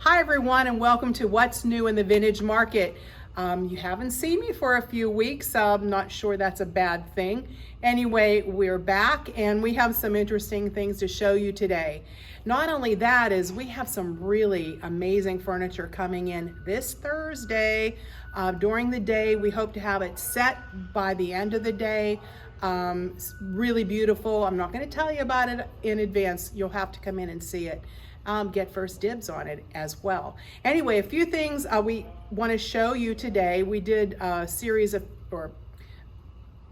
Hi everyone, and welcome to What's New in the Vintage Market. You haven't seen me for a few weeks, so I'm not sure that's a bad thing. Anyway, we're back and we have some interesting things to show you today. Not only that, is we have some really amazing furniture coming in this Thursday. During the day, we hope to have it set by the end of the day. It's really beautiful. I'm not going to tell you about it in advance. You'll have to come in and see it. Get first dibs on it as well. Anyway, a few things we want to show you today. We did a series of, or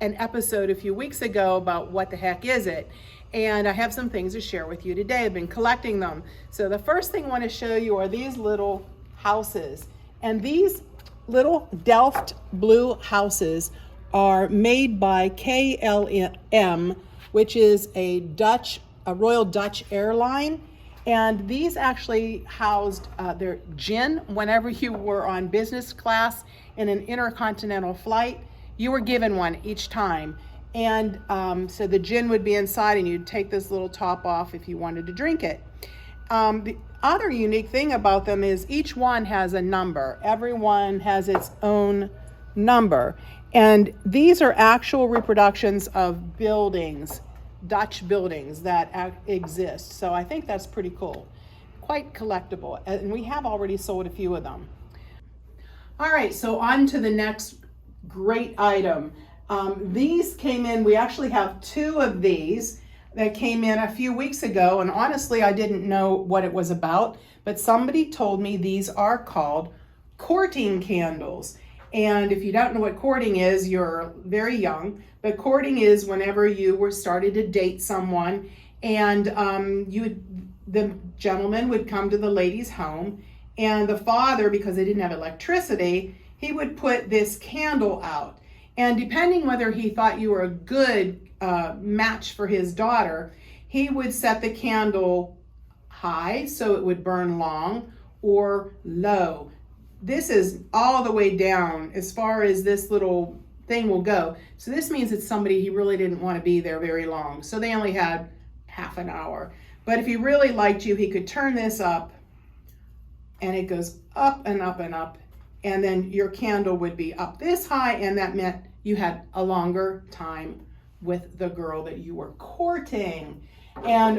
an episode a few weeks ago about what the heck is it? And I have some things to share with you today. I've been collecting them. So the first thing I want to show you are these little houses. And these little Delft blue houses are made by KLM, which is a Royal Dutch airline. And these actually housed their gin. Whenever you were on business class in an intercontinental flight, you were given one each time. And so the gin would be inside and you'd take this little top off if you wanted to drink it. The other unique thing about them is each one has a number. Everyone has its own number. And these are actual reproductions of buildings, Dutch buildings that exist. So I think that's pretty cool. Quite collectible. And we have already sold a few of them. All right, so on to the next great item. These came in, we actually have two of these that came in a few weeks ago. And honestly, I didn't know what it was about, but somebody told me these are called courting candles. And if you don't know what courting is, you're very young. But courting is whenever you were started to date someone, and the gentleman would come to the lady's home, and the father, because they didn't have electricity, he would put this candle out. And depending whether he thought you were a good match for his daughter, he would set the candle high so it would burn long, or low. This is all the way down as far as this little thing will go. So this means it's somebody he really didn't want to be there very long. So they only had half an hour. But if he really liked you, he could turn this up and it goes up and up and up. And then your candle would be up this high, and that meant you had a longer time with the girl that you were courting. And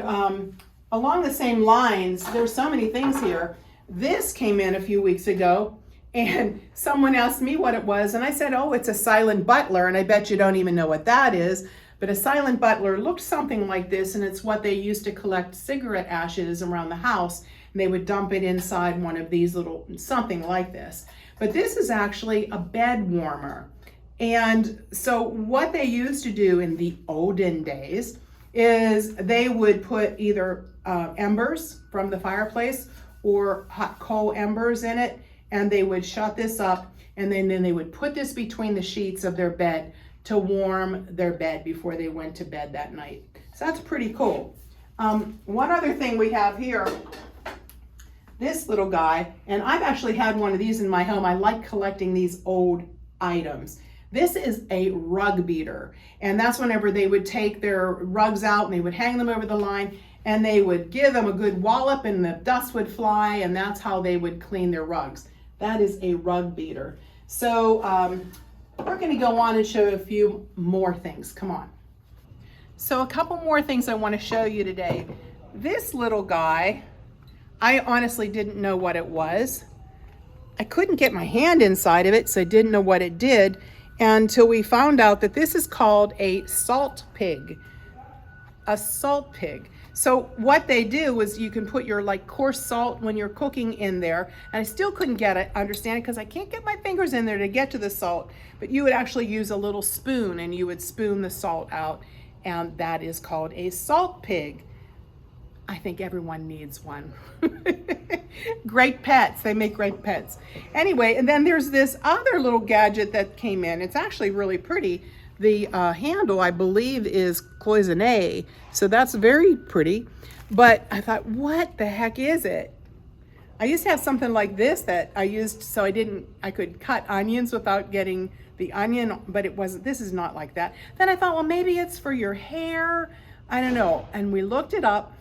along the same lines, there's so many things here. This came in a few weeks ago, and someone asked me what it was, and I said, oh, it's a silent butler, and I bet you don't even know what that is. But a silent butler looked something like this, and it's what they used to collect cigarette ashes around the house, and they would dump it inside one of these little, something like this. But this is actually a bed warmer. And so what they used to do in the olden days is they would put either embers from the fireplace or hot coal embers in it, and they would shut this up, and then they would put this between the sheets of their bed to warm their bed before they went to bed that night. So that's pretty cool. One other thing we have here, this little guy, and I've actually had one of these in my home. I like collecting these old items. This is a rug beater, and that's whenever they would take their rugs out and they would hang them over the line, and they would give them a good wallop and the dust would fly, and that's how they would clean their rugs. That is a rug beater. So we're going to go on and show a few more things. Come on. So a couple more things I want to show you today. This little guy, I honestly didn't know what it was. I couldn't get my hand inside of it, so I didn't know what it did until we found out that this is called a salt pig. A salt pig. So what they do is you can put your coarse salt when you're cooking in there, and I still couldn't understand it because I can't get my fingers in there to get to the salt, but you would actually use a little spoon and you would spoon the salt out, and that is called a salt pig. I think everyone needs one. Great pets, they make great pets. Anyway, and then there's this other little gadget that came in. It's actually really pretty. The handle, I believe, is cloisonné, so that's very pretty. But I thought, what the heck is it? I used to have something like this that I used so I could cut onions without getting the onion, but it wasn't. This is not like that. Then I thought, well, maybe it's for your hair. I don't know. And we looked it up,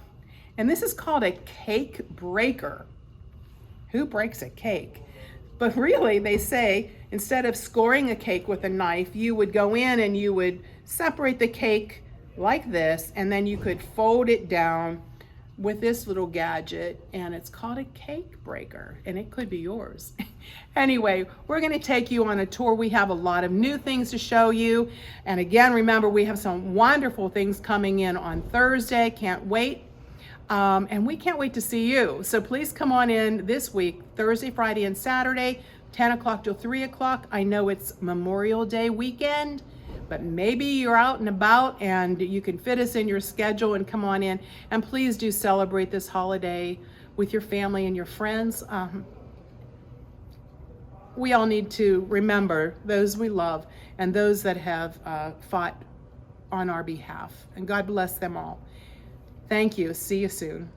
and this is called a cake breaker. who breaks a cake? But really, they say, instead of scoring a cake with a knife, you would go in and you would separate the cake like this, and then you could fold it down with this little gadget, and it's called a cake breaker, and it could be yours. Anyway, we're going to take you on a tour. We have a lot of new things to show you. And again, remember, we have some wonderful things coming in on Thursday. Can't wait. And we can't wait to see you. So please come on in this week, Thursday, Friday, and Saturday, 10 o'clock till 3 o'clock. I know it's Memorial Day weekend, but maybe you're out and about and you can fit us in your schedule and come on in. And please do celebrate this holiday with your family and your friends. We all need to remember those we love and those that have fought on our behalf. And God bless them all. Thank you. See you soon.